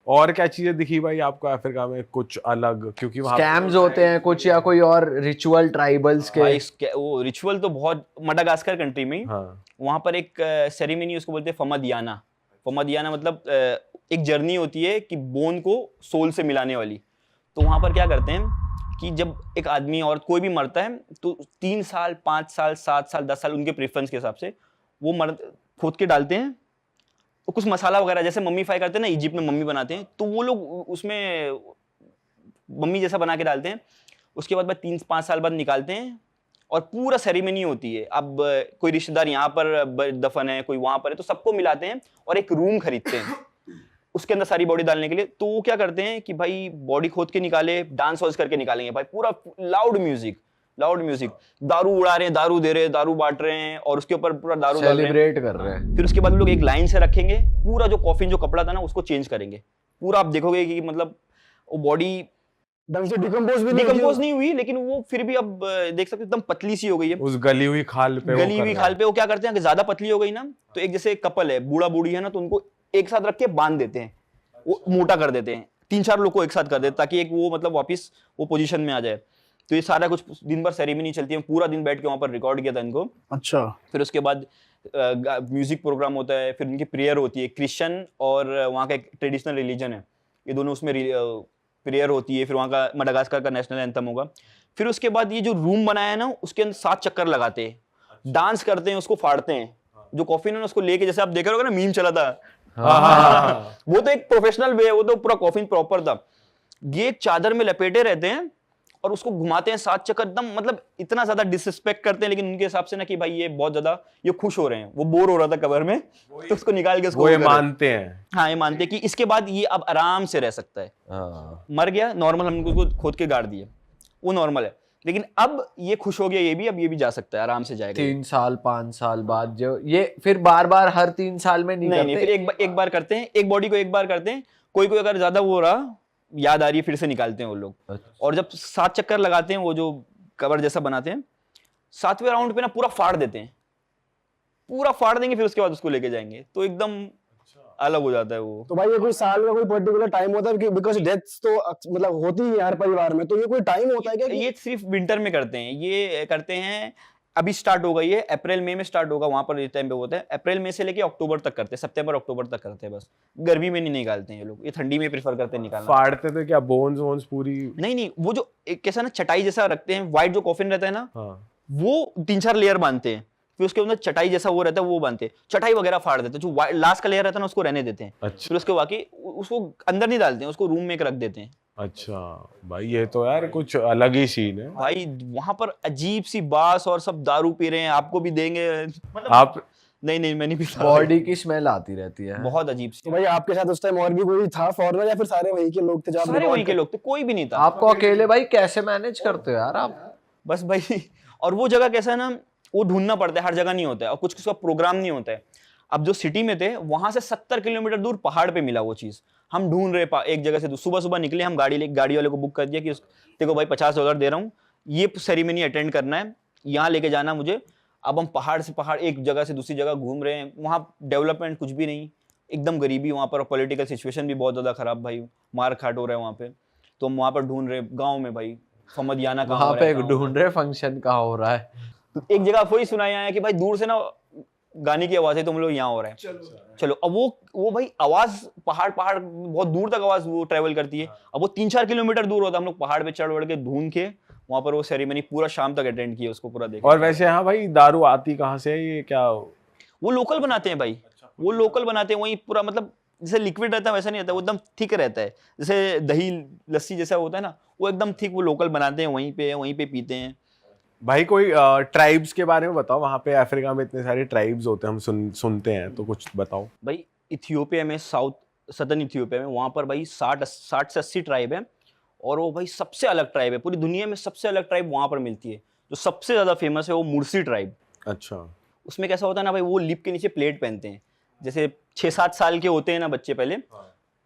और क्या चीजें दिखी भाई आपको अफ्रीका में कुछ अलग, क्योंकि वहाँ स्कैम्स होते हैं कुछ या कोई और रिचुअल ट्राइबल्स के? भाई वो रिचुअल तो बहुत, मडागास्कर कंट्री में ही हाँ वहां पर एक सेरेमनी उसको बोलते हैं फमदियाना। फमदियाना मतलब एक जर्नी होती है कि बोन को सोल से मिलाने वाली। तो वहां पर क्या करते हैं कि जब एक आदमी और कोई भी मरता है तो 3 साल 5 साल 7 साल 10 साल उनके प्रेफरेंस के हिसाब से वो मर खोद के डालते हैं। तो कुछ मसाला वगैरह जैसे मम्मीफाई करते हैं ना, इजिप्ट में मम्मी बनाते हैं, तो वो लोग उसमें मम्मी जैसा बना के डालते हैं। उसके बाद 3-5 साल बाद निकालते हैं और पूरा सेरेमनी होती है। अब कोई रिश्तेदार यहाँ पर दफन है, कोई वहां पर है, तो सबको मिलाते हैं और एक रूम खरीदते हैं उसके अंदर सारी बॉडी डालने के लिए। तो वो क्या करते हैं कि भाई बॉडी खोद के निकाले, डांस वांस करके निकालेंगे भाई, पूरा लाउड म्यूजिक, दारू उड़ा रहे हैं, दारू दे रहे हैं, दारू बांट रहे हैं और उसके ऊपर पूरा दारू डाल रहे हैं, सेलिब्रेट कर रहे हैं। फिर उसके बाद लोग एक लाइन से रखेंगे, पूरा जो कॉफिन जो कपड़ा था ना उसको चेंज करेंगे पूरा। आप देखोगे कि मतलब वो बॉडी ढंग से डिकम्पोज नहीं हुई, लेकिन वो फिर भी अब देख सकते एकदम पतली सी हो गई है उस गली हुई खाल पे, वो क्या करते हैं कि ज्यादा पतली हो गई ना, तो एक जैसे कपल है, बूढ़ा बूढ़ी है ना, तो उनको एक साथ रख के बांध देते हैं, वो मोटा कर देते हैं, 3-4 लोग को एक साथ कर देते हैं ताकि एक वो मतलब वापस वो पोजीशन में आ जाए। तो ये सारा कुछ दिन भर सेरेमनी चलती है, पूरा दिन बैठ के वहां पर रिकॉर्ड किया था इनको। अच्छा। फिर उसके बाद म्यूजिक प्रोग्राम होता है, फिर उनकी प्रेयर होती है, क्रिश्चियन और वहाँ का एक ट्रेडिशनल रिलीजन है, ये दोनों उसमें प्रेयर होती है। फिर वहाँ का मडागास्कर का नेशनल एंथम होगा। फिर उसके बाद ये जो रूम बनाया है ना उसके अंदर 7 चक्कर लगाते हैं, डांस करते हैं, उसको फाड़ते हैं, जो कॉफिन है ना उसको लेके, जैसे आप देख रहे हो ना मीम चला था, वो तो एक प्रोफेशनल वे है, वो तो पूरा कॉफिन प्रॉपर था। ये एक चादर में लपेटे रहते हैं और उसको घुमाते हैं 7 चक्कर, एकदम मतलब इतना ज्यादा डिसरिस्पेक्ट करते हैं, लेकिन उनके हिसाब से ना कि भाई ये बहुत ज्यादा ये खुश हो रहे हैं, वो बोर हो रहा था कबर में, तो उसको निकाल के उसको वो ये मानते हैं। हाँ, ये मानते हैं कि इसके बाद ये अब आराम से रह सकता है। मर गया नॉर्मल, हमने उसको खोद के गाड़ दिया, वो नॉर्मल है, लेकिन अब ये खुश हो गया, ये भी अब ये भी जा सकता है, आराम से जाएगा। 3 साल 5 साल बाद जो ये फिर बार बार हर 3 साल में नहीं करते? फिर एक बार करते हैं, एक बॉडी को एक बार करते हैं, कोई कोई अगर ज्यादा वो हो रहा याद आ रही है फिर से निकालते हैं वो लोग। अच्छा। और जब 7 चक्कर लगाते हैं, वो जो कवर जैसा बनाते हैं, 7वें राउंड पे ना पूरा फाड़ देते हैं, पूरा फाड़ देंगे, फिर उसके बाद उसको लेके जाएंगे, तो एकदम अलग हो जाता है वो। तो भाई ये कोई साल में कोई पर्टिकुलर टाइम होता है, बिकॉज डेथ्स तो मतलब होती ही है हर परिवार में, तो ये कोई टाइम होता है क्या? ये सिर्फ विंटर में करते हैं, ये करते हैं अभी स्टार्ट हो गई है, अप्रैल मई में स्टार्ट होगा, वहां पर इस टाइम पे होता है, अप्रैल मई से लेके अक्टूबर तक करते हैं, सितंबर अक्टूबर तक करते हैं बस, गर्मी में नहीं निकालते हैं ये लोग, ये ठंडी में प्रेफर करते हैं निकालना। फाड़ते तो क्या बोन्स वोन्स पूरी? नहीं, वो जो एक कैसा ना चटाई जैसा रखते हैं, व्हाइट जो कॉफिन रहता है ना, हाँ। वो 3-4 लेयर बांधते हैं, फिर उसके अंदर चटाई जैसा वो रहता है, वो बांधते हैं, चटाई वगैरह फाड़ देते हैं, जो लास्ट का लेयर रहता है ना उसको रहने देते हैं। अच्छा। फिर उसके बाकी उसको अंदर नहीं डालते हैं, उसको रूम में एक रख देते हैं। अच्छा भाई, ये तो यार कुछ अलग ही सीन है भाई वहां पर अजीब सी बास और सब दारू पी रहे हैं, आपको भी देंगे मतलब आप? नहीं मैं नहीं पीता, बॉडी की स्मेल आती रहती है, बहुत अजीब सी। तो भाई आपके साथ उस टाइम और भी कोई था फॉरनर, या फिर सारे वही के लोग थे जो आप सारे record वही के लोग थे, कोई भी नहीं था। आपको अकेले भाई कैसे मैनेज करते हो यार आप? बस भाई, और वो जगह कैसा है ना, वो ढूंढना पड़ता है, हर जगह नहीं होता है, और कुछ का प्रोग्राम नहीं होता है। अब जो सिटी में थे वहां से 70 किलोमीटर दूर पहाड़ पे मिला वो चीज, हम ढूंढ रहे एक जगह से, सुबह सुबह निकले हम, गाड़ी वाले को बुक कर दिया कि देखो भाई $50 दे रहा हूँ, ये सेरेमनी अटेंड करना है, यहाँ लेके जाना मुझे। अब हम पहाड़ से पहाड़, एक जगह से दूसरी जगह घूम रहे हैं, वहाँ डेवलपमेंट कुछ भी नहीं, एकदम गरीबी वहाँ पर, पॉलिटिकल सिचुएशन भी बहुत ज़्यादा खराब भाई, मार खाट हो रहा है वहाँ पे। तो हम वहाँ पर ढूंढ रहे गाँव में भाई, फमदियाना कहाँ वहाँ पे ढूंढ रहे फंक्शन कहाँ हो रहा है। तो एक जगह वही सुनाया है कि भाई दूर से ना गाने की आवाज है, तुम लोग यहाँ हो रहे हैं, चलो। अब वो भाई आवाज पहाड़ बहुत दूर तक आवाज वो ट्रेवल करती है, अब वो 3-4 किलोमीटर दूर होता है, हम लोग पहाड़ पे चढ़ बढ़ के ढूंढ के वहां पर वो सेरेमनी पूरा शाम तक अटेंड किया, उसको पूरा देखा। और वैसे हाँ भाई, दारू आती कहाँ से है, ये क्या? वो लोकल बनाते हैं भाई, वो लोकल बनाते हैं, वही पूरा मतलब जैसे लिक्विड रहता है वैसा नहीं रहता, वो एकदम थिक रहता है, जैसे दही लस्सी जैसा होता है ना, वो एकदम थिक, वो लोकल बनाते हैं, वहीं पे पीते हैं। भाई कोई ट्राइब्स के बारे में बताओ, वहाँ पे अफ्रीका में इतने सारे ट्राइब्स होते हैं, हम सुनते हैं, तो कुछ बताओ भाई। इथियोपिया में, सदर्न इथियोपिया में, वहाँ पर भाई 60 से 80 ट्राइब है, और वो भाई सबसे अलग ट्राइब है, पूरी दुनिया में सबसे अलग ट्राइब वहाँ पर मिलती है, जो सबसे ज़्यादा फेमस है वो मुर्सी ट्राइब। अच्छा। उसमें कैसा होता है ना भाई, वो लिप के नीचे प्लेट पहनते हैं, जैसे 6-7 साल के होते हैं ना बच्चे पहले,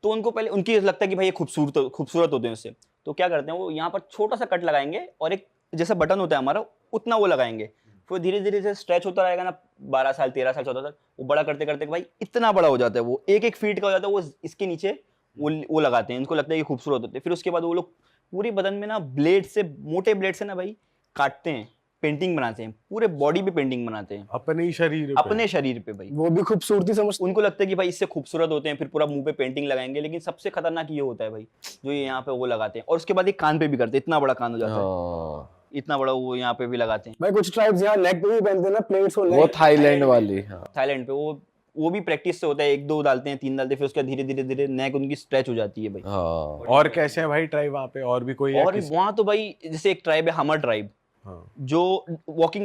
तो उनको पहले उनकी लगता है कि भाई ये खूबसूरत होते हैं उससे, तो क्या करते हैं वो यहाँ पर छोटा सा कट लगाएंगे, और एक जैसा बटन होता है हमारा उतना वो लगाएंगे, फिर धीरे धीरे से स्ट्रेच होता रहेगा ना, 12 साल 13 साल 14 साल, वो बड़ा करते करते भाई इतना बड़ा हो जाता है, वो 1-1 फीट का हो जाता है, वो इसके नीचे वो लगाते हैं, इनको लगता है कि खूबसूरत होते हैं। फिर उसके बाद वो लोग पूरे बदन में ना ब्लेड से, मोटे ब्लेड से ना भाई काटते हैं, पेंटिंग बनाते हैं, पूरे बॉडी पे पेंटिंग बनाते हैं अपने ही शरीर पे। अपने शरीर पे भाई। वो भी खूबसूरती समझते उनको लगता है कि भाई इससे खूबसूरत होते हैं, फिर पूरा मुंह पे पेंटिंग लगाएंगे। लेकिन सबसे खतरनाक ये होता है भाई, जो ये यहाँ पे वो लगाते हैं, और उसके बाद ये कान पे भी करते हैं, इतना बड़ा कान हो जाता है, हाँ, इतना बड़ा वो यहाँ पे भी लगाते हैं। भाई कुछ ट्राइब्स यहाँ नेक पे भी पहनते हैं ना प्लेट्स और वो थाईलैंड वाली। हाँ, थाईलैंड पे वो भी प्रैक्टिस से होता है, 1-2 डालते हैं, 3 डालते हैं, फिर उसके धीरे धीरे धीरे नेक उनकी स्ट्रेच हो जाती है भाई। हाँ, और कैसे है भाई ट्राइब वहाँ पे, और भी कोई है और वहाँ तो भाई जैसे एक ट्राइब है हमर ट्राइब, हाँ। जो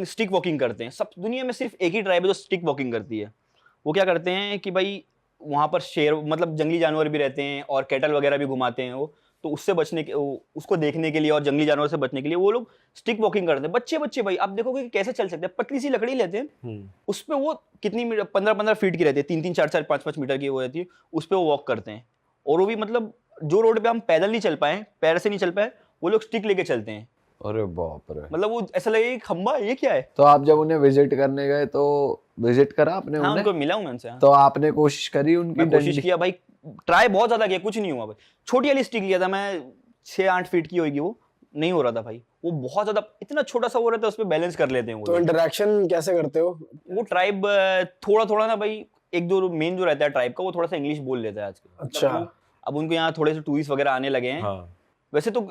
स्टिक वॉकिंग करते हैं। सब दुनिया में सिर्फ एक ही ट्राइब है जो स्टिक वॉकिंग करती है। वो क्या करते हैं कि भाई वहाँ पर शेर, मतलब जंगली जानवर भी रहते हैं और कैटल वगैरह भी घुमाते हैं वो, तो उससे बचने के, उसको देखने के लिए और जंगली जानवर से बचने के लिए वो लोग स्टिक वॉकिंग करते हैं। बच्चे भाई आप देखोगे कि कैसे चल सकते हैं, पतली सी लकड़ी लेते हैं, उस पे वो कितनी 15-15 फीट की रहती है, 3-3, 4-4, 5-5 मीटर की वो रहती है, उस पे वो वॉक करते हैं। और वो भी मतलब जो रोड पे हम पैदल नहीं चल पाए, पैर से नहीं चल पाए, वो लोग स्टिक लेके चलते हैं। अरे बाप रे। मतलब वो ऐसा लगे खंबा ये क्या है। तो आप जब उन्हें विजिट करने गए तो विजिट करा आपने हाँ, उन्हें? उनको मिला हूँ मैं उनसे। हाँ। तो आपने कोशिश करी उनकी? मैं कोशिश किया भाई, ट्राई बहुत ज्यादा किया, कुछ नहीं हुआ भाई। छोटी वाली स्टिक लिया था मैं, 6-8 फीट की होगी, वो नहीं हो रहा था भाई। वो बहुत ज्यादा, इतना छोटा सा वो रहता है, उस पर बैलेंस कर लेते हैं वो। तो इंटरेक्शन कैसे करते हो? वो ट्राइब थोड़ा ना भाई, 1-2 मेन जो रहता है ट्राइब का, वो थोड़ा सा इंग्लिश बोल लेता है आजकल। अच्छा। मतलब अब उनको यहाँ थोड़े से टूरिस्ट वगैरह आने लगे हैं। हाँ। वैसे तो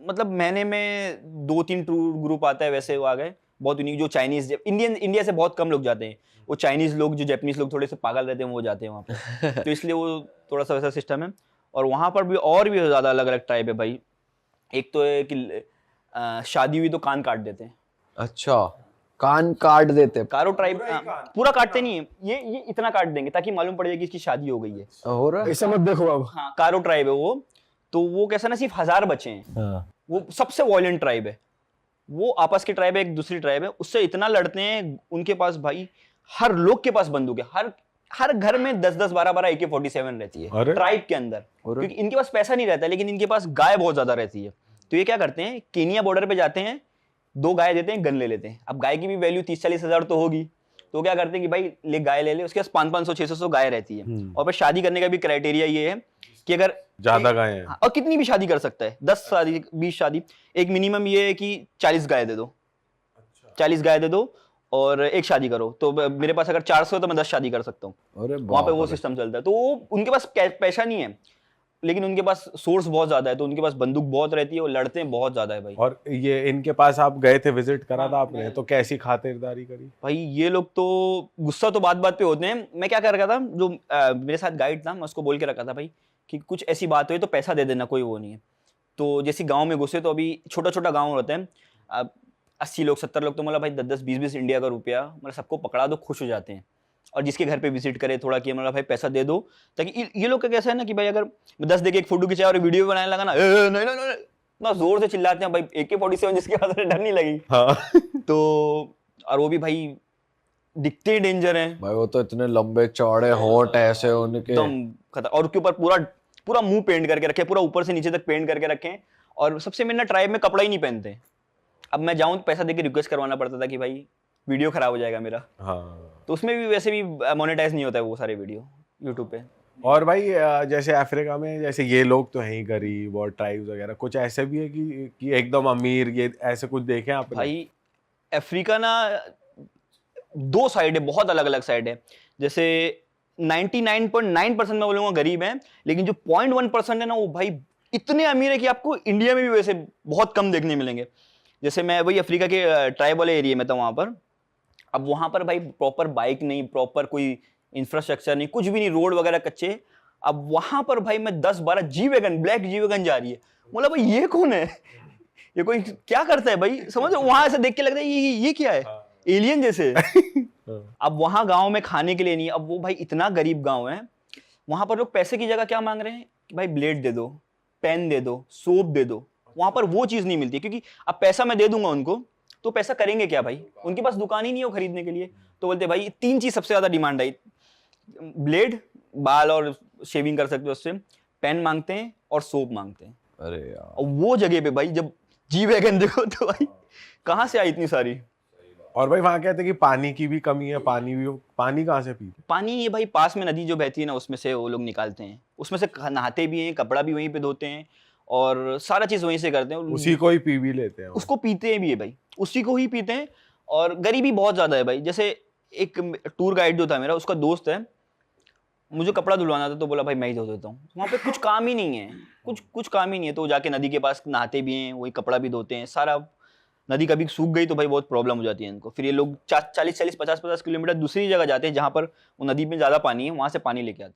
मतलब महीने में 2-3 टूर ग्रुप आता है, वैसे वो आ गए बहुत यूनिक। जो चाइनीज, इंडिया से बहुत कम लोग जाते हैं, वो चाइनीज लोग, जो जापानीज लोग थोड़े से पागल रहते हैं, वो जाते हैं वहाँ पे। तो इसलिए वो थोड़ा सा वैसा सिस्टम है। और वहाँ पर भी और भी ज़्यादा अलग अलग ट्राइब है भाई। एक तो है कि शादी हुई तो कान काट देते हैं। अच्छा, कान काट देते? कारो ट्राइब पूरा काटते नहीं है, ये इतना काट देंगे ताकि मालूम पड़ जाए कि इसकी शादी हो गई है। हो रहा है? ऐसा मत देखो अब। हाँ, कारो ट्राइब है वो। तो वो कैसा ना, सिर्फ 1000 बचे हैं। हाँ। वो सबसे वॉयलेंट ट्राइब है। वो आपस की ट्राइब है, एक दूसरी ट्राइब है, उससे इतना लड़ते हैं। उनके पास भाई हर लोग के पास बंदूक है, हर घर में 10-10, 12-12 AK-47 रहती है ट्राइब के अंदर। क्योंकि इनके पास पैसा नहीं रहता, लेकिन इनके पास गाय बहुत ज्यादा रहती है। तो ये क्या करते हैं, केनिया बॉर्डर पे जाते हैं, 2 गाय देते हैं, गन ले लेते हैं। अब गाय की भी वैल्यू 30-40 हजार तो होगी, तो क्या करते हैं कि भाई ले गाय ले ले, उसके पास 500-600 गाय रहती है। और फिर शादी करने का भी क्राइटेरिया ये है कि अगर ज्यादा गाय हैं, और कितनी भी शादी कर सकता है, 10 शादी, 20 शादी, एक मिनिमम ये है कि 40 गाय दे दो। 40 गाय दे दो और एक शादी करो। तो मेरे पास अगर 400 है तो मैं 10 शादी कर सकता हूँ। वहां पे वो सिस्टम चलता है। तो उनके पास पैसा नहीं है, लेकिन उनके पास सोर्स बहुत ज्यादा है, तो उनके पास बंदूक बहुत रहती है, वो लड़ते हैं बहुत ज्यादा है भाई। और ये इनके पास आप गए थे, विजिट करा था आपने, तो कैसी खातिरदारी करी भाई? ये लोग तो गुस्सा तो बात बात पे होते हैं। मैं क्या कर रखा था, जो मेरे साथ गाइड था, मैं उसको बोल के रखा था भाई कि कुछ ऐसी बात हुई तो पैसा दे देना, कोई वो नहीं है। तो जैसे गाँव में घुसे, तो अभी छोटा छोटा गाँव होता है, 80 लोग 70 लोग, तो मतलब भाई 10-10, 20-20 इंडिया का रुपया, मतलब सबको पकड़ा दो, खुश हो जाते हैं। और जिसके घर पे विजिट करे थोड़ा कि मतलब भाई पैसा दे दो, ताकि ये लोग का कैसा है ना कि भाई अगर 10 देके एक फोटो खिंचाए और वीडियो बनाने लगा ना, नहीं इतना जोर से चिल्लाते हैं भाई। AK-47 जिसके पास डर नहीं लगी। हाँ। तो और वो भी भाई दिखते डेंजर हैं भाई, वो तो इतने लंबे चौड़े होंठ ऐसे उनके, एकदम खतरनाक। और उसके ऊपर पूरा मुंह पेंट करके रखे, पूरा ऊपर से नीचे तक पेंट करके रखे। और सबसे मेन ना, ट्राइब में कपड़ा ही नहीं पहनते। अब मैं जाऊं तो पैसा देके रिक्वेस्ट करवाना पड़ता था कि भाई वीडियो खराब हो जाएगा मेरा। हाँ। तो उसमें भी वैसे भी मोनेटाइज नहीं होता है वो सारे वीडियो यूट्यूब पे। और भाई जैसे अफ्रीका में, जैसे ये लोग तो हैं ही गरीब और ट्राइब्स वगैरह, कुछ ऐसे भी है कि एकदम अमीर, ये ऐसे कुछ देखे आपने? भाई अफ्रीका ना 2 साइड है, बहुत अलग अलग साइड है। जैसे 99.9% मैं बोलूँगा गरीब है, लेकिन जो 0.1% है ना, वो भाई इतने अमीर है कि आपको इंडिया में भी वैसे बहुत कम देखने मिलेंगे। जैसे मैं वही अफ्रीका के ट्राइब वाले एरिया में था वहाँ पर। अब वहाँ पर भाई प्रॉपर बाइक नहीं, प्रॉपर कोई इंफ्रास्ट्रक्चर नहीं, कुछ भी नहीं, रोड वगैरह कच्चे। अब वहाँ पर भाई मैं 10-12 जी-वैगन, ब्लैक जी-वैगन जा रही है, बोला भाई ये कौन है, ये कोई क्या करता है भाई, समझ रहे हो? वहाँ ऐसे देख के लगता है ये क्या है, एलियन जैसे। अब वहाँ गाँव में खाने के लिए नहीं। अब वो भाई इतना गरीब गाँव है, वहाँ पर लोग पैसे की जगह क्या मांग रहे हैं कि भाई ब्लेड दे दो, पेन दे दो, सोप दे दो। वहाँ पर वो चीज़ नहीं मिलती, क्योंकि अब पैसा मैं दे दूंगा उनको तो पैसा करेंगे क्या भाई, उनके पास दुकान ही नहीं है खरीदने के लिए। तो बोलते भाई 3 चीज़ सबसे ज़्यादा डिमांड आई, ब्लेड, बाल और शेविंग कर सकते हो उससे, पेन मांगते हैं और सोप मांगते हैं। अरे यार, और वो जगह पे भाई जब जी-वैगन देखो तो भाई कहाँ से आई इतनी सारी। और भाई वहाँ कहते हैं कि पानी की भी कमी है, पानी कहाँ से पीते? पानी ये भाई पास में नदी जो बहती है ना उसमें से वो लोग निकालते हैं, उसमें से नहाते भी हैं, कपड़ा भी वहीं पे धोते हैं और सारा चीज़ वहीं से करते हैं। उसी को ही पी भी लेते हैं वो। उसको पीते हैं भी है भाई, उसी को ही पीते हैं। और गरीबी बहुत ज़्यादा है भाई। जैसे एक टूर गाइड जो था मेरा, उसका दोस्त है, मुझे कपड़ा धुलवाना था तो बोला भाई मैं ही धो देता हूँ। वहाँ पे कुछ काम ही नहीं है, कुछ काम ही नहीं है, तो वो जाके नदी के पास नहाते भी हैं, वही कपड़ा भी धोते हैं सारा। नदी कभी सूख गई तो भाई बहुत प्रॉब्लम हो जाती है इनको। फिर ये लोग 40-40, 50-50 किलोमीटर दूसरी जगह जाते हैं जहाँ पर वो नदी में ज़्यादा पानी है, वहाँ से पानी लेके आते हैं।